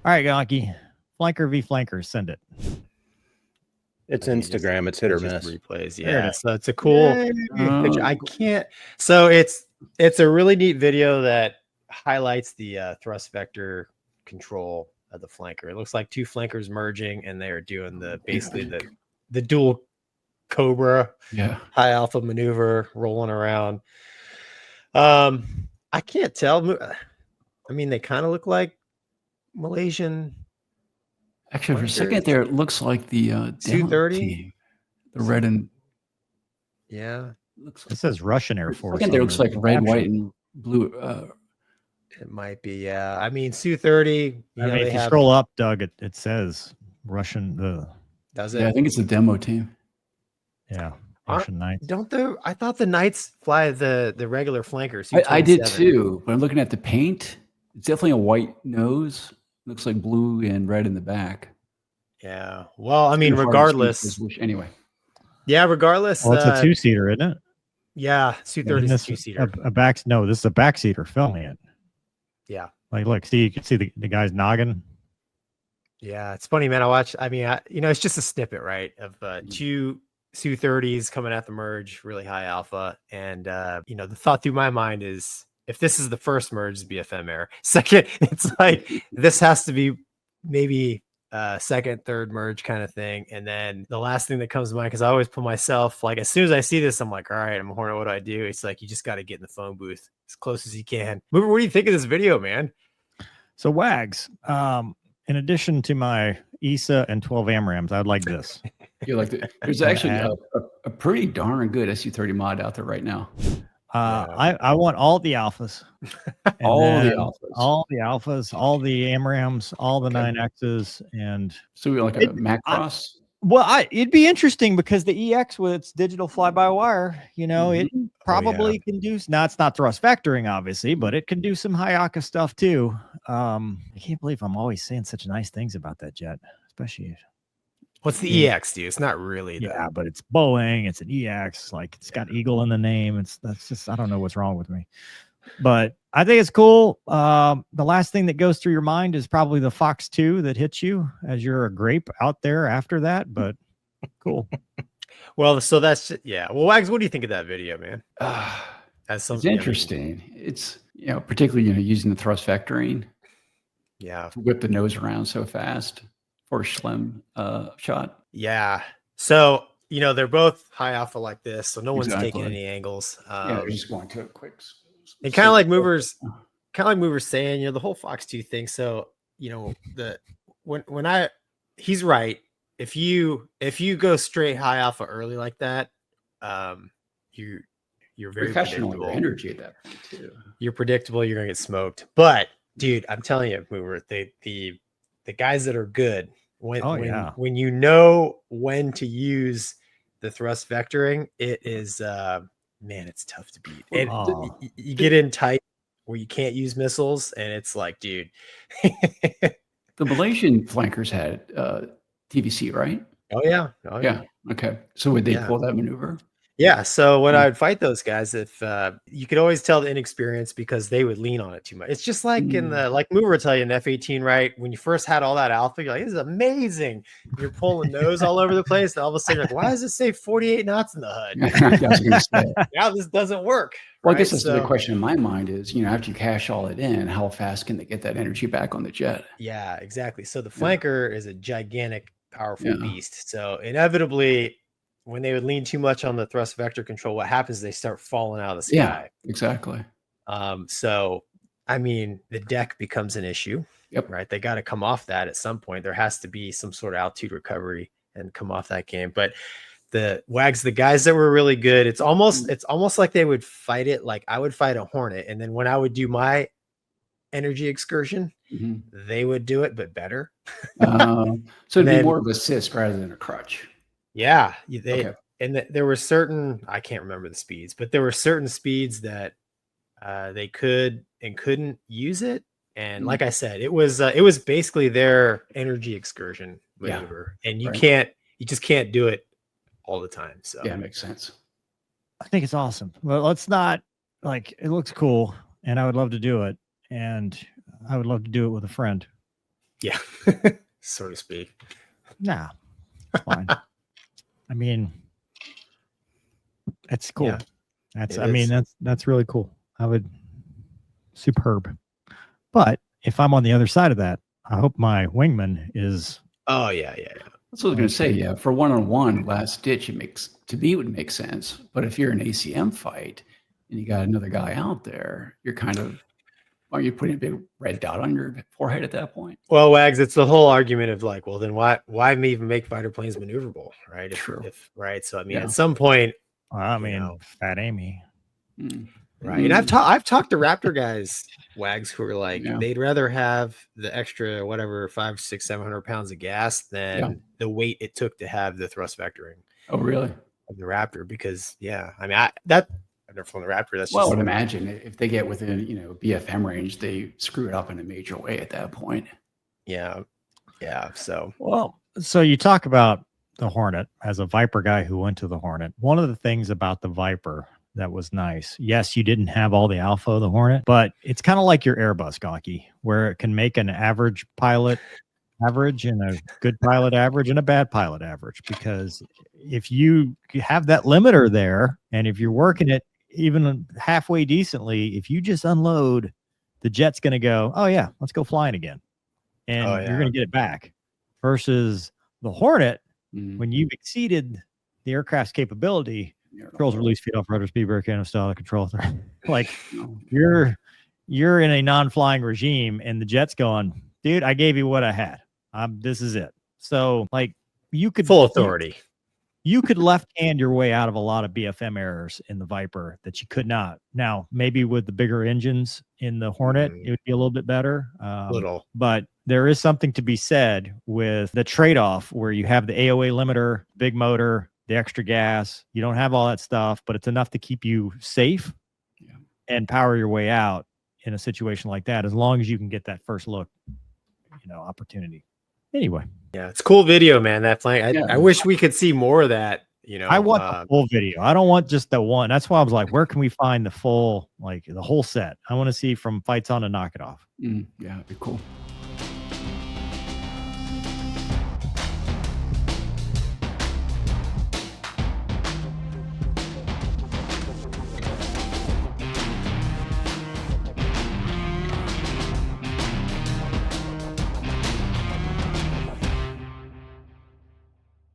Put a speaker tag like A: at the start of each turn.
A: All right, Gonky. Flanker v flanker. Send it.
B: It's Instagram. It's hit or miss.
C: Replays.
A: There it
C: Yeah.
A: is.
C: So it's a cool picture. I can't. So it's a really neat video that highlights the thrust vector control of the flanker. It looks like two flankers merging, and they are doing basically the dual Cobra high alpha maneuver rolling around. I can't tell. I mean, they kind of look like Malaysian.
D: Actually, for a second there, it looks like the
C: Su-30,
D: the red and
A: looks like, it says Russian Air Force.
D: There looks like red, white, and blue.
C: It might be, yeah. I mean, Su-30.
A: I mean, if you scroll up, Doug, it says Russian.
C: Does it?
D: Yeah, I think it's a demo team.
A: Yeah, Russian Knights.
C: I thought the Knights fly the regular flankers.
D: I did too, but I'm looking at the paint. It's definitely a white nose. Looks like blue and red in the back.
C: Yeah. Well, I mean, regardless.
D: Anyway.
C: Yeah, regardless.
A: Well, it's a two-seater, isn't it?
C: Yeah, Su-30 is a two-seater.
A: No, this is a back-seater filming it.
C: Yeah.
A: Like, look, see, you can see the guy's noggin.
C: Yeah, it's funny, man. It's just a snippet, right, of two Su-30s coming at the merge, really high alpha. And, the thought through my mind is, if this is the first merge, it'd be a FEM-air. Second, it's like, this has to be maybe second, third merge kind of thing. And then the last thing that comes to mind, because I always put myself, like, as soon as I see this, I'm like, all right, I'm a Hornet. What do I do? It's like, you just got to get in the phone booth as close as you can. Mover, what do you think of this video, man?
A: So Wags, in addition to my ESA and 12 AMRAMs, I'd like this.
D: You like it? There's actually a pretty darn good Su-30 mod out there right now.
A: I want all the alphas. all the alphas, all the AMRAMs, all the 9Xs, and
D: so we like a Macross.
A: It'd be interesting because the EX with its digital fly-by-wire, it probably can do. Now it's not thrust vectoring, obviously, but it can do some high ACA stuff too. I can't believe I'm always saying such nice things about that jet, especially.
C: What's the EX, dude? It's not really.
A: Yeah, but it's Boeing. It's an EX. Like, it's got Eagle in the name. That's just, I don't know what's wrong with me. But I think it's cool. The last thing that goes through your mind is probably the Fox 2 that hits you as you're a grape out there after that. But cool.
C: Well, so that's Well, Wags, what do you think of that video, man?
D: It's interesting. It's particularly using the thrust vectoring.
C: Yeah,
D: whip the nose around so fast. Or Schlem shot.
C: Yeah. So, they're both high alpha like this, so no one's taking any angles.
D: We're just going to a quick.
C: And kind of like movers saying, the whole Fox 2 thing. So, he's right. If you go straight high alpha early like that, you're very predictable.
D: Your energy at that point too.
C: You're predictable. You're gonna get smoked. But dude, I'm telling you, mover, the guys that are good, when you know when to use the thrust vectoring, it is it's tough to beat. And you get in tight where you can't use missiles, and it's like, dude.
D: The Malaysian flankers had TVC, right?
C: Oh yeah.
D: Okay. So would they pull that maneuver?
C: Yeah. So when I would fight those guys, if you could always tell the inexperience because they would lean on it too much. It's just like like Mover would tell you in F-18, right? When you first had all that alpha, you're like, this is amazing. You're pulling nose all over the place. And all of a sudden, you're like, why does it say 48 knots in the HUD? Now this doesn't work.
D: Well, I guess that's the question in my mind is, after you cash all it in, how fast can they get that energy back on the jet?
C: Yeah, exactly. So the flanker is a gigantic, powerful beast. So inevitably, when they would lean too much on the thrust vector control, what happens is they start falling out of the sky.
D: Yeah, exactly.
C: So, I mean, the deck becomes an issue, right? They got to come off that at some point. There has to be some sort of altitude recovery and come off that game. But the guys that were really good, it's almost like they would fight it like I would fight a Hornet. And then when I would do my energy excursion, they would do it, but better.
D: So it'd be more of a assist rather than a crutch.
C: Yeah, there were certain, I can't remember the speeds, but there were certain speeds that they could and couldn't use it. And like I said, it was basically their energy excursion maneuver, and you just can't do it all the time. So
D: yeah, it makes sense.
A: I think it's awesome. Well, let's not it looks cool, and I would love to do it, and I would love to do it with a friend.
C: Yeah, so to speak.
A: Nah, it's fine. I mean, that's cool.
C: Yeah,
A: That's
C: it
A: I mean,
C: is.
A: that's really cool. I would superb. But if I'm on the other side of that, I hope my wingman is
C: Oh yeah.
D: That's what I was going to say. Yeah, for one-on-one, last ditch, to me, it would make sense. But if you're an ACM fight and you got another guy out there, you're kind of, are you putting a big red dot on your forehead at that point?
C: Well, Wags, it's the whole argument of like, well, then why even make fighter planes maneuverable, right?
D: True.
C: Right. So I mean,
D: Yeah.
C: at some point,
A: I mean,
C: know.
A: Fat Amy.
C: right? And I've talked to Raptor guys, Wags, who are like,
D: Yeah.
C: they'd rather have the extra whatever 500, 600, 700 pounds of gas than the weight it took to have the thrust vectoring
D: Oh, really?
C: of the Raptor. Because I mean, I've never flown the Raptor. That's
D: Well, I
C: just
D: would imagine if they get within, BFM range, they screw it up in a major way at that point.
C: yeah. So
A: Well, so you talk about the Hornet as a Viper guy who went to the Hornet. One of the things about the Viper that was nice, yes, you didn't have all the alpha of the Hornet, but it's kind of like your Airbus, Gonky, where it can make an average pilot average and a good pilot average and a bad pilot average. Because if you have that limiter there, and if you're working it even halfway decently, if you just unload, the jet's going to go, oh yeah, let's go flying again. And you're going to get it back. Versus the Hornet, when you've exceeded the aircraft's capability, controls release, feed off, rudder, speed, brake, cannon, style, control. Like you're in a non-flying regime, and the jet's going, dude, I gave you what I had. This is it. So like you could
C: full authority.
A: You could left hand your way out of a lot of BFM errors in the Viper that you could not. Now, maybe with the bigger engines in the Hornet, it would be a little bit better. But there is something to be said with the trade-off where you have the AOA limiter, big motor, the extra gas. You don't have all that stuff, but it's enough to keep you safe and power your way out in a situation like that, as long as you can get that first look, opportunity. Anyway.
C: Yeah, it's cool video, man. That flying. I wish we could see more of that.
A: I want the full video. I don't want just the one. That's why I was like, where can we find the full, like the whole set? I want to see from fights on to knock it off.
D: Yeah, it'd be cool.